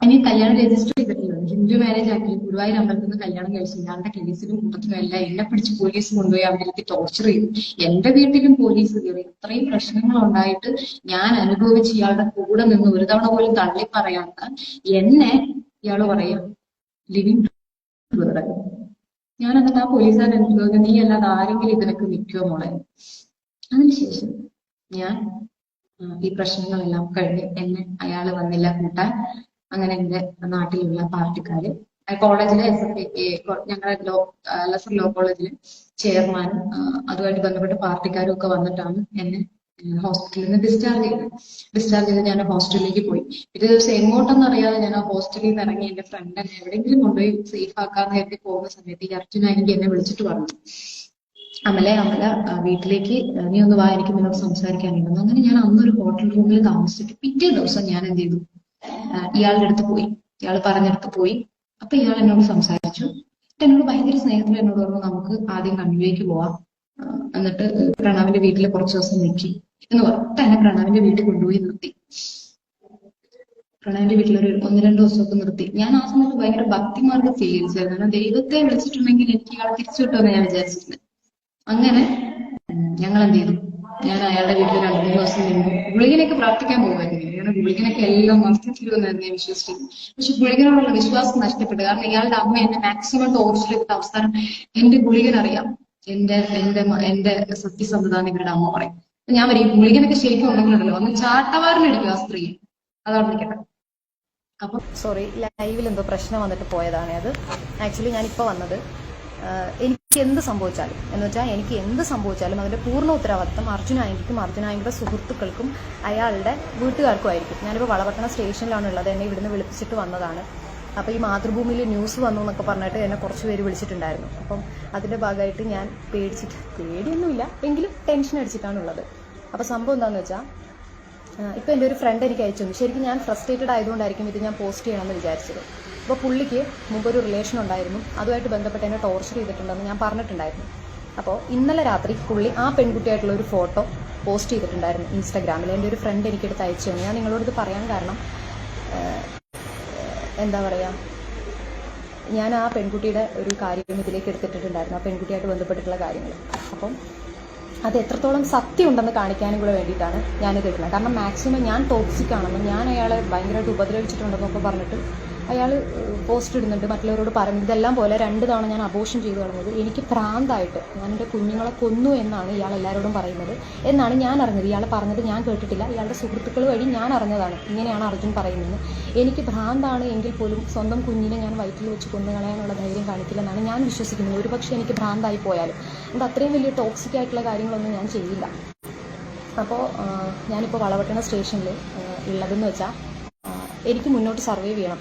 ഇനി കല്യാണം രജിസ്റ്റർ ചെയ്തിട്ടില്ല, ഹിന്ദു മാരേജ് ആക്കി ഗുരുവായൂർ അമ്പലത്തിൽ നിന്ന് കല്യാണം കഴിച്ചു. ഇയാളുടെ കേസിലും കൂട്ടത്തിലും എല്ലാം എന്നെ പിടിച്ച് പോലീസ് കൊണ്ടുപോയി അവരിലേക്ക് ടോർച്ചർ ചെയ്തു. എന്റെ വീട്ടിലും പോലീസ് കയറി. ഇത്രയും പ്രശ്നങ്ങൾ ഉണ്ടായിട്ട് ഞാൻ അനുഭവിച്ച് ഇയാളുടെ കൂടെ നിന്ന് ഒരു തവണ പോലും തള്ളി പറയാത്ത എന്നെ ഇയാള് പറയാം ലിവിങ് ടുഗദർ. ഞാൻ എന്നിട്ട് ആ പോലീസുകാരൻ എനിക്ക് തോന്നുന്നു, നീ അല്ലാതെ ആരെങ്കിലും ഇതിനൊക്കെ നിൽക്കുമോ മോളെ. അതിനുശേഷം ഞാൻ ഈ പ്രശ്നങ്ങളെല്ലാം കഴിഞ്ഞ് എന്നെ അയാള് വന്നില്ല കൂട്ടാൻ. അങ്ങനെ എന്റെ നാട്ടിലുള്ള പാർട്ടിക്കാര് കോളേജിലെ ഞങ്ങളുടെ ലസർ ലോ കോളേജിലെ ചെയർമാനും അതുമായിട്ട് ബന്ധപ്പെട്ട പാർട്ടിക്കാരും ഒക്കെ വന്നിട്ടാണ് എന്നെ ഹോസ്പിറ്റലിൽ നിന്ന് ഡിസ്ചാർജ് ചെയ്ത് ഞാൻ ഹോസ്റ്റലിലേക്ക് പോയി. ഇത് ദിവസം എങ്ങോട്ടെന്ന് അറിയാതെ ഞാൻ ആ ഹോസ്റ്റലിൽ നിന്ന് ഇറങ്ങി എന്റെ ഫ്രണ്ട് എന്നെ എവിടെയെങ്കിലും കൊണ്ടുപോയി സേഫ് ആക്കാന്ന് കരുതി പോകുന്ന സമയത്ത് ഈ അർജുനാണെങ്കിൽ എന്നെ വിളിച്ചിട്ട് പറഞ്ഞു, അമല വീട്ടിലേക്ക് നീ ഒന്ന് വാ, എനിക്ക് നിന്നോട് സംസാരിക്കാനുണ്ടെന്ന്. അങ്ങനെ ഞാൻ അന്നൊരു ഹോട്ടൽ റൂമിൽ താമസിച്ചിട്ട് പിറ്റേ ദിവസം ഞാൻ എന്ത് ചെയ്തു, ഇയാളുടെ അടുത്ത് പോയി, ഇയാൾ പറഞ്ഞെടുത്ത് പോയി. അപ്പൊ ഇയാൾ എന്നോട് സംസാരിച്ചു. എന്നോട് ഭയങ്കര സ്നേഹത്തിൽ എന്നോട് പറഞ്ഞു, നമുക്ക് ആദ്യം കണ്ണൂരേക്ക് പോവാം, എന്നിട്ട് പ്രണവിന്റെ വീട്ടിൽ കുറച്ച് ദിവസം നിൽക്കി എന്ന് പറഞ്ഞിട്ട് എന്നെ പ്രണവിന്റെ വീട്ടിൽ കൊണ്ടുപോയി നിർത്തി. പ്രണവിന്റെ വീട്ടിൽ ഒരു 1-2 ദിവസമൊക്കെ നിർത്തി. ഞാൻ ആ സമയത്ത് ഭയങ്കര ഭക്തിമാർക്ക് ഫീൽ ചെയ്തിരുന്നു. കാരണം ദൈവത്തെ വിളിച്ചിട്ടുണ്ടെങ്കിൽ എനിക്ക് ഇയാളെ തിരിച്ചു കിട്ടുമെന്ന് ഞാൻ വിചാരിച്ചിരുന്നത്. അങ്ങനെ ഞങ്ങൾ എന്ത് ചെയ്തു, ഞാൻ അയാളുടെ വീട്ടിൽ 2-3 ദിവസം നിന്നു. ഗുളികനൊക്കെ പ്രാർത്ഥിക്കാൻ പോകുമായിരുന്നു. കാരണം ഗുളികനൊക്കെ എല്ലാം നഷ്ടത്തിരുമെന്നായിരുന്നു ഞാൻ വിശ്വസിച്ചിരുന്നു. പക്ഷെ ഗുളികനോടുള്ള വിശ്വാസം നഷ്ടപ്പെട്ടു. കാരണം ഇയാളുടെ അമ്മ എന്നെ മാക്സിമം ടോർച്ചർ ചെയ്തിട്ട് അവസാനം എന്റെ ഗുളികനറിയാം എന്റെ സത്യസന്ധത ഇവരുടെ അമ്മ പറയും. ഞാൻ പറയും ഗുളികനൊക്കെ ശരിക്കും ഉണ്ടെങ്കിലുണ്ടല്ലോ ഒന്ന് ചാട്ടവാറിനടിക്കും ആ സ്ത്രീ. അതാണ് വിളിക്കട്ടെ. അപ്പൊ സോറി, ലൈവിൽ എന്തോ പ്രശ്നം വന്നിട്ട് പോയതാണ് അത്. ആക്ച്വലി ഞാനിപ്പോൾ വന്നത് എനിക്ക് എന്ത് സംഭവിച്ചാലും എന്ന് വെച്ചാൽ എനിക്ക് എന്ത് സംഭവിച്ചാലും അതിന്റെ പൂർണ്ണ ഉത്തരവാദിത്തം അർജുനായെങ്കിലും സുഹൃത്തുക്കൾക്കും അയാളുടെ വീട്ടുകാർക്കും ആയിരിക്കും. ഞാനിപ്പോൾ വളപട്ടണ സ്റ്റേഷനിലാണ് ഉള്ളത്. എന്നെ ഇവിടുന്ന് വിളിപ്പിച്ചിട്ട് വന്നതാണ്. അപ്പോൾ ഈ മാതൃഭൂമിയിൽ ന്യൂസ് വന്നു എന്നൊക്കെ പറഞ്ഞിട്ട് എന്നെ കുറച്ച് പേര് വിളിച്ചിട്ടുണ്ടായിരുന്നു. അപ്പം അതിന്റെ ഭാഗമായിട്ട് ഞാൻ പേടിയൊന്നുമില്ല, എങ്കിലും ടെൻഷൻ അടിച്ചിട്ടാണുള്ളത്. അപ്പോൾ സംഭവം എന്താണെന്ന് വെച്ചാൽ ഇപ്പോൾ എൻ്റെ ഒരു ഫ്രണ്ട് എനിക്ക് അയച്ചു. ശരിക്കും ഞാൻ ഫ്രസ്ട്രേറ്റഡ് ആയതുകൊണ്ടായിരിക്കും ഇത് ഞാൻ പോസ്റ്റ് ചെയ്യണമെന്ന് വിചാരിച്ചത്. അപ്പോൾ പുള്ളിക്ക് മുമ്പൊരു റിലേഷൻ ഉണ്ടായിരുന്നു, അതുമായിട്ട് ബന്ധപ്പെട്ട് എന്നെ ടോർച്ചർ ചെയ്തിട്ടുണ്ടെന്ന് ഞാൻ പറഞ്ഞിട്ടുണ്ടായിരുന്നു. അപ്പോൾ ഇന്നലെ രാത്രി പുള്ളി ആ പെൺകുട്ടിയായിട്ടുള്ള ഒരു ഫോട്ടോ പോസ്റ്റ് ചെയ്തിട്ടുണ്ടായിരുന്നു ഇൻസ്റ്റാഗ്രാമിൽ. എൻ്റെ ഒരു ഫ്രണ്ട് എനിക്കെടുത്ത് അയച്ചു തന്നു. ഞാൻ നിങ്ങളോട് ഇത് പറയാൻ കാരണം എന്താ പറയുക, ഞാൻ ആ പെൺകുട്ടിയുടെ ഒരു കാര്യം ഇതിലേക്ക് എടുത്തിട്ടുണ്ടായിരുന്നു, ആ പെൺകുട്ടിയായിട്ട് ബന്ധപ്പെട്ടിട്ടുള്ള കാര്യങ്ങൾ. അപ്പം അത് എത്രത്തോളം സത്യം ഉണ്ടെന്ന് കാണിക്കാനും കൂടെ വേണ്ടിയിട്ടാണ് ഞാനിത് ഇടുന്നത്. കാരണം മാക്സിമം ഞാൻ ടോക്സിക് ആണെന്നും ഞാൻ അയാളെ ഭയങ്കരമായിട്ട് ഉപദ്രവിച്ചിട്ടുണ്ടെന്നൊക്കെ പറഞ്ഞിട്ട് അയാൾ പോസ്റ്റ് ഇടുന്നുണ്ട്, മറ്റുള്ളവരോട് പറയുന്നത്. ഇതെല്ലാം പോലെ 2 തവണ ഞാൻ അബോർഷൻ ചെയ്തു കളഞ്ഞത് എനിക്ക് ഭ്രാന്തായിട്ട് ഞാൻ എൻ്റെ കുഞ്ഞുങ്ങളെ കൊന്നു എന്നാണ് ഇയാൾ എല്ലാവരോടും പറയുന്നത് എന്നാണ് ഞാൻ അറിഞ്ഞത്. ഇയാൾ പറഞ്ഞത് ഞാൻ കേട്ടിട്ടില്ല, ഇയാളുടെ സുഹൃത്തുക്കൾ വഴി ഞാൻ അറിഞ്ഞതാണ്. ഇങ്ങനെയാണ് അർജുൻ പറയുന്നത്. എനിക്ക് ഭ്രാന്താണ് എങ്കിൽ പോലും സ്വന്തം കുഞ്ഞിനെ ഞാൻ വയറ്റിൽ വെച്ച് കൊന്നു കളയാനുള്ള ധൈര്യം കാണിക്കില്ലെന്നാണ് ഞാൻ വിശ്വസിക്കുന്നത്. ഒരുപക്ഷെ എനിക്ക് ഭ്രാന്തായി പോയാലും അത് അത്രയും വലിയ ടോക്സിക് ആയിട്ടുള്ള കാര്യങ്ങളൊന്നും ഞാൻ ചെയ്യില്ല. അപ്പോൾ ഞാനിപ്പോൾ വളപട്ടണ സ്റ്റേഷനിൽ ഉള്ളതെന്ന് വെച്ചാൽ എനിക്ക് മുന്നോട്ട് സർവൈവ് ചെയ്യണം.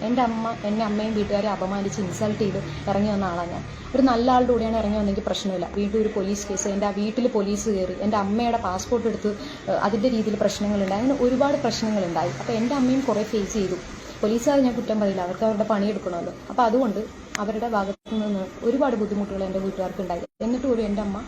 എൻ്റെ അമ്മയും വീട്ടുകാരെ അപമാനിച്ച് ഇൻസൾട്ട് ചെയ്ത് ഇറങ്ങി വന്ന ആളാണ് ഞാൻ. ഒരു നല്ല ആളുടെ കൂടെയാണ് ഇറങ്ങി വന്നെങ്കിൽ പ്രശ്നമില്ല. വീണ്ടും ഒരു പോലീസ് കേസ്, എൻ്റെ ആ വീട്ടിൽ പോലീസ് കയറി, എൻ്റെ അമ്മയുടെ പാസ്പോർട്ട് എടുത്ത് അതിൻ്റെ രീതിയിൽ പ്രശ്നങ്ങളുണ്ടായി. അങ്ങനെ ഒരുപാട് പ്രശ്നങ്ങളുണ്ടായി. അപ്പോൾ എൻ്റെ അമ്മയും കുറേ ഫേസ് ചെയ്തു. പോലീസുകാർ ഞാൻ കുറ്റം പറയില്ല, അവർക്ക് അവരുടെ പണിയെടുക്കണമല്ലോ. അപ്പോൾ അതുകൊണ്ട് അവരുടെ ഭാഗത്തു നിന്ന് ഒരുപാട് ബുദ്ധിമുട്ടുകൾ എൻ്റെ വീട്ടുകാർക്ക് ഉണ്ടായി. എന്നിട്ട് പോലും എൻ്റെ അമ്മ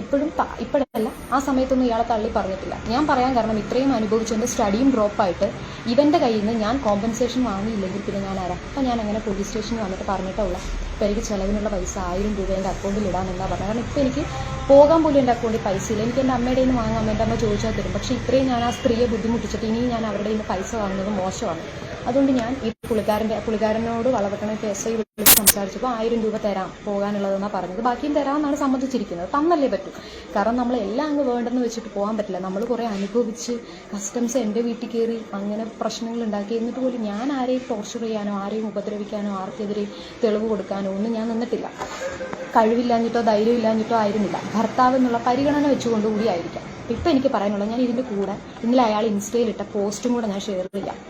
ഇപ്പോഴല്ല ആ സമയത്തൊന്നും ഇയാളെ തള്ളി പറഞ്ഞിട്ടില്ല. ഞാൻ പറയാൻ കാരണം ഇത്രയും അനുഭവിച്ചു എൻ്റെ സ്റ്റഡിയും ഡ്രോപ്പായിട്ട് ഇവൻ്റെ കയ്യിൽ നിന്ന് ഞാൻ കോമ്പൻസേഷൻ വാങ്ങിയില്ലെങ്കിൽ പിന്നെ ഞാൻ ആരാ. അപ്പം ഞാൻ അങ്ങനെ പോലീസ് സ്റ്റേഷനിൽ വന്നിട്ട് പറഞ്ഞിട്ടുള്ള ഇപ്പം എനിക്ക് ചിലവിനുള്ള പൈസ 1000 രൂപ എൻ്റെ അക്കൗണ്ടിൽ ഇടാമെന്നാണ് പറഞ്ഞത്. കാരണം ഇപ്പം എനിക്ക് പോകാൻ പോലും എൻ്റെ അക്കൗണ്ടിൽ പൈസ ഇല്ല. എനിക്ക് എൻ്റെ അമ്മയുടെ നിന്ന് വാങ്ങാം, എൻ്റെ അമ്മ ചോദിച്ചാൽ തരും. പക്ഷേ ഇത്രയും ഞാൻ ആ സ്ത്രീയെ ബുദ്ധിമുട്ടിച്ചിട്ട് ഇനിയും ഞാൻ അവരുടെ നിന്ന് പൈസ വാങ്ങുന്നത് മോശമാണ്. അതുകൊണ്ട് ഞാൻ ഈ പുള്ളിക്കാരനോട് വളപട്ടണ SI വിളിച്ച് സംസാരിച്ചപ്പോൾ 1000 രൂപ തരാം പോകാനുള്ളതെന്നാണ് പറഞ്ഞത്. ബാക്കിയും തരാമെന്നാണ് സമ്മതിച്ചിരിക്കുന്നത്. തന്നല്ലേ പറ്റൂ. കാരണം നമ്മൾ എല്ലാം അങ്ങ് വേണ്ടെന്ന് വെച്ചിട്ട് പോകാൻ പറ്റില്ല. നമ്മൾ കുറേ അനുഭവിച്ച് കസ്റ്റംസ് എൻ്റെ വീട്ടിൽ കയറി അങ്ങനെ പ്രശ്നങ്ങൾ ഉണ്ടാക്കി. എന്നിട്ട് പോലും ഞാൻ ആരെയും ടോർച്ചർ ചെയ്യാനോ ആരെയും ഉപദ്രവിക്കാനോ ആർക്കെതിരെ തെളിവ് കൊടുക്കാനോ ഒന്നും ഞാൻ നിന്നിട്ടില്ല. കഴിവില്ലാഞ്ഞിട്ടോ ധൈര്യമില്ലാഞ്ഞിട്ടോ ആയിരുന്നില്ല, ഭർത്താവ് എന്നുള്ള പരിഗണന വെച്ചുകൊണ്ടുകൂടി ആയിരിക്കാം. ഇപ്പം എനിക്ക് പറയാനുള്ളത്, ഞാൻ ഇതിൻ്റെ കൂടെ ഇന്നലെ അയാൾ ഇൻസ്റ്റയിലിട്ട പോസ്റ്റും കൂടെ ഞാൻ ഷെയർ ചെയ്യാം.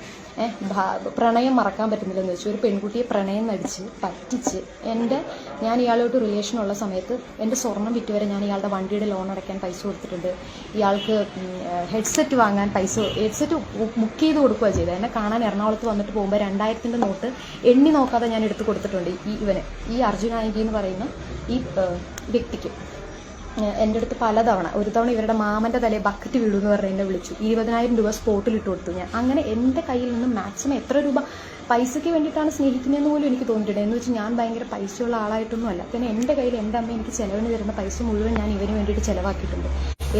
പ്രണയം മറക്കാൻ പറ്റുന്നില്ലെന്ന് വെച്ചു ഒരു പെൺകുട്ടിയെ പ്രണയം നടിച്ച് പറ്റിച്ച് ഞാൻ ഇയാളോട്ട് റിലേഷനുള്ള സമയത്ത് എൻ്റെ സ്വർണം വിറ്റ് വരെ ഞാൻ ഇയാളുടെ വണ്ടിയുടെ ലോൺ അടയ്ക്കാൻ പൈസ കൊടുത്തിട്ടുണ്ട്. ഇയാൾക്ക് ഹെഡ്സെറ്റ് വാങ്ങാൻ ഹെഡ്സെറ്റ് ബുക്ക് ചെയ്ത് കൊടുക്കുകയാണ് ചെയ്തത്. എന്നെ കാണാൻ എറണാകുളത്ത് വന്നിട്ട് പോകുമ്പോൾ 2000-ൻ്റെ നോട്ട് എണ്ണി നോക്കാതെ ഞാൻ എടുത്ത് കൊടുത്തിട്ടുണ്ട് ഈ അർജുനായകി എന്ന് പറയുന്ന ഈ വ്യക്തിക്ക്. എൻ്റെ അടുത്ത് പലതവണ, ഒരു തവണ ഇവരുടെ മാമൻ്റെ തലയിൽ ബക്കറ്റ് വീടു എന്ന് പറഞ്ഞ് എന്നെ വിളിച്ചു. 20,000 രൂപ സ്പോട്ടിൽ ഇട്ട് കൊടുത്തു ഞാൻ. അങ്ങനെ എൻ്റെ കയ്യിൽ നിന്ന് മാക്സിമം എത്ര രൂപ പൈസയ്ക്ക് വേണ്ടിയിട്ടാണ് സ്നേഹിക്കുന്നതെന്ന് പോലും എനിക്ക് തോന്നിയിട്ടുണ്ട്. എന്ന് വെച്ചാൽ ഞാൻ ഭയങ്കര പൈസയുള്ള ആളായിട്ടൊന്നും അല്ല. പിന്നെ എൻ്റെ കയ്യിൽ എൻ്റെ അമ്മ എനിക്ക് ചിലവിന് തരുന്ന പൈസ മുഴുവൻ ഞാൻ ഇവന് വേണ്ടിയിട്ട് ചിലവാക്കിയിട്ടുണ്ട്.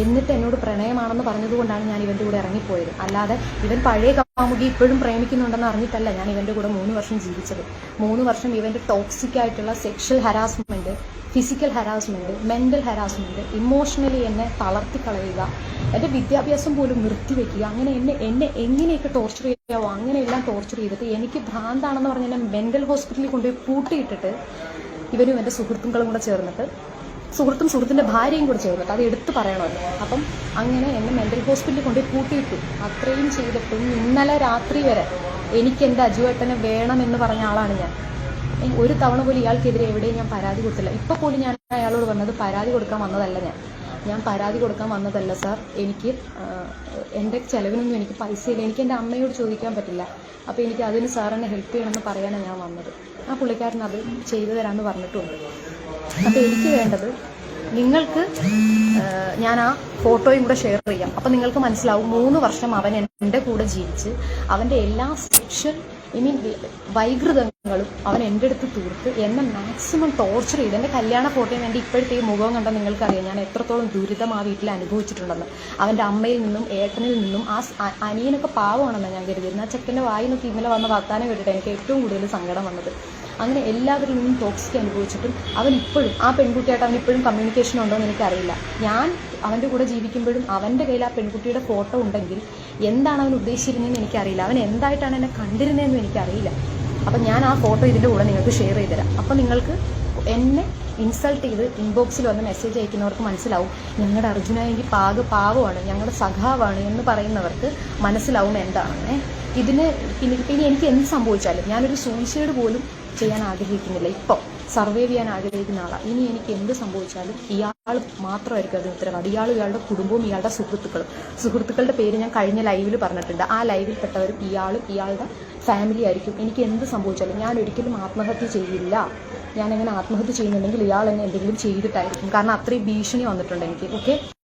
എന്നിട്ട് എന്നോട് പ്രണയമാണെന്ന് പറഞ്ഞതുകൊണ്ടാണ് ഞാൻ ഇവൻ്റെ കൂടെ ഇറങ്ങിപ്പോയത്. അല്ലാതെ ഇവൻ പഴയ കാമുകി ഇപ്പോഴും പ്രേമിക്കുന്നുണ്ടെന്ന് അറിഞ്ഞിട്ടല്ല ഞാൻ ഇവൻ്റെ കൂടെ 3 വർഷം ജീവിച്ചത്. 3 വർഷം ഇവൻ്റെ ടോക്സിക് ആയിട്ടുള്ള sexual harassment, physical harassment, mental harassment, emotionally എന്നെ തളർത്തിക്കളയുക, എൻ്റെ വിദ്യാഭ്യാസം പോലും നിർത്തിവെക്കുക, അങ്ങനെ എന്നെ എങ്ങനെയൊക്കെ ടോർച്ചർ ചെയ്യാവോ അങ്ങനെയെല്ലാം ടോർച്ചർ ചെയ്തിട്ട് എനിക്ക് ഭ്രാന്താണെന്ന് പറഞ്ഞ് എന്നെ മെൻ്റൽ ഹോസ്പിറ്റലിൽ കൊണ്ടുപോയി പൂട്ടിയിട്ടിട്ട് ഇവനും എൻ്റെ സുഹൃത്തുക്കളും കൂടെ ചേർന്നിട്ട്, സുഹൃത്തിൻ്റെ ഭാര്യയും കൂടെ ചേർന്നിട്ട്, അത് എടുത്ത് പറയണമല്ലോ. അപ്പം അങ്ങനെ എന്നെ മെൻ്റൽ ഹോസ്പിറ്റലിൽ കൊണ്ടുപോയി പൂട്ടിയിട്ടു. അത്രയും ചെയ്തിട്ടും ഇന്നലെ രാത്രി വരെ എനിക്ക് എൻ്റെ അജുവേട്ടനെ വേണമെന്ന് പറഞ്ഞ ആളാണ് ഞാൻ. ഒരു തവണ പോലും ഇയാൾക്കെതിരെ എവിടെയും ഞാൻ പരാതി കൊടുത്തില്ല. ഇപ്പോൾ പോലും ഞാൻ അയാളോട് പറഞ്ഞത് പരാതി കൊടുക്കാൻ വന്നതല്ല, ഞാൻ പരാതി കൊടുക്കാൻ വന്നതല്ല സാർ, എനിക്ക് എൻ്റെ ചിലവിനൊന്നും എനിക്ക് പൈസയില്ല, എനിക്ക് എൻ്റെ അമ്മയോട് ചോദിക്കാൻ പറ്റില്ല, അപ്പോൾ എനിക്ക് അതിന് സാർ എന്നെ ഹെൽപ്പ് ചെയ്യണമെന്ന് പറയാനാണ് ഞാൻ വന്നത്. ആ പുള്ളിക്കാരൻ അത് ചെയ്തു തരാമെന്ന് പറഞ്ഞിട്ടുണ്ട്. അപ്പോൾ എനിക്ക് വേണ്ടത് നിങ്ങൾക്ക്, ഞാൻ ആ ഫോട്ടോയും കൂടെ ഷെയർ ചെയ്യാം. അപ്പോൾ നിങ്ങൾക്ക് മനസ്സിലാവും 3 വർഷം അവൻ എൻ്റെ കൂടെ ജീവിച്ച് അവൻ്റെ എല്ലാ സെക്ഷൽ വൈകൃതങ്ങളും അവൻ എൻ്റെ അടുത്ത് തീർത്ത് എന്നെ മാക്സിമം ടോർച്ചർ ചെയ്ത്, എൻ്റെ കല്യാണ ഫോട്ടോയും എൻ്റെ ഇപ്പോഴത്തെ ഈ മുഖം കണ്ടാൽ നിങ്ങൾക്കറിയാം ഞാൻ എത്രത്തോളം ദുരിതം ആ വീട്ടിൽ അനുഭവിച്ചിട്ടുണ്ടെന്ന്. അവൻ്റെ അമ്മയിൽ നിന്നും ഏട്ടനിൽ നിന്നും ആ അനിയനൊക്കെ പാവമാണെന്ന് ഞാൻ കരുതിയിരുന്നു. ആ ചെക്കൻ്റെ വായിൽ നിന്ന് ഇന്നലെ വന്ന വർത്താനം കേട്ടിട്ട് എനിക്ക് ഏറ്റവും കൂടുതൽ സങ്കടം വന്നത്. അങ്ങനെ എല്ലാവരിൽ നിന്നും ടോക്സിക് അനുഭവിച്ചിട്ടും അവൻ ഇപ്പോഴും ആ പെൺകുട്ടിയായിട്ട് അവൻ ഇപ്പോഴും കമ്മ്യൂണിക്കേഷൻ ഉണ്ടോ എന്ന് എനിക്കറിയില്ല. ഞാൻ അവൻ്റെ കൂടെ ജീവിക്കുമ്പോഴും അവൻ്റെ കയ്യിൽ ആ പെൺകുട്ടിയുടെ ഫോട്ടോ ഉണ്ടെങ്കിൽ എന്താണ് അവൻ ഉദ്ദേശിച്ചിരുന്നതെന്ന് എനിക്കറിയില്ല, അവൻ എന്തായിട്ടാണ് എന്നെ കണ്ടിരുന്നതെന്നും എനിക്കറിയില്ല. അപ്പം ഞാൻ ആ ഫോട്ടോ ഇതിൻ്റെ കൂടെ നിങ്ങൾക്ക് ഷെയർ ചെയ്ത് തരാം. അപ്പോൾ നിങ്ങൾക്ക് എന്നെ ഇൻസൾട്ട് ചെയ്ത് ഇൻബോക്സിൽ വന്ന് മെസ്സേജ് അയക്കുന്നവർക്ക് മനസ്സിലാവും ഞങ്ങളുടെ അർജുനായെങ്കിൽ പാവമാണ്, ഞങ്ങളുടെ സഖാവാണ് എന്ന് പറയുന്നവർക്ക് മനസ്സിലാവും എന്താണെന്ന്. ഇതിന് പിന്നെ എനിക്ക് എന്ത് സംഭവിച്ചാലും ഞാനൊരു സൂയിസൈഡ് പോലും ചെയ്യാൻ ആഗ്രഹിക്കുന്നില്ല, ഇപ്പോൾ സർവൈവ് ചെയ്യാൻ ആഗ്രഹിക്കുന്ന ആളാണ്. ഇനി എനിക്ക് എന്ത് സംഭവിച്ചാലും ഇയാൾ മാത്രമായിരിക്കും അതിന് ഉത്തരവാദി. ഇയാളുടെ കുടുംബവും ഇയാളുടെ സുഹൃത്തുക്കളുടെ പേര് ഞാൻ കഴിഞ്ഞ ലൈവിൽ പറഞ്ഞിട്ടുണ്ട്. ആ ലൈവിൽപ്പെട്ടവരും ഇയാളുടെ ഫാമിലി ആയിരിക്കും. എനിക്ക് എന്ത് സംഭവിച്ചാലും ഞാൻ ഒരിക്കലും ആത്മഹത്യ ചെയ്യില്ല. ഞാൻ അങ്ങനെ ആത്മഹത്യ ചെയ്യുന്നുണ്ടെങ്കിൽ ഇയാൾ എന്നെ എന്തെങ്കിലും ചെയ്തിട്ടായിരിക്കും. കാരണം അത്രയും ഭീഷണി വന്നിട്ടുണ്ട് എനിക്ക്. ഓക്കെ.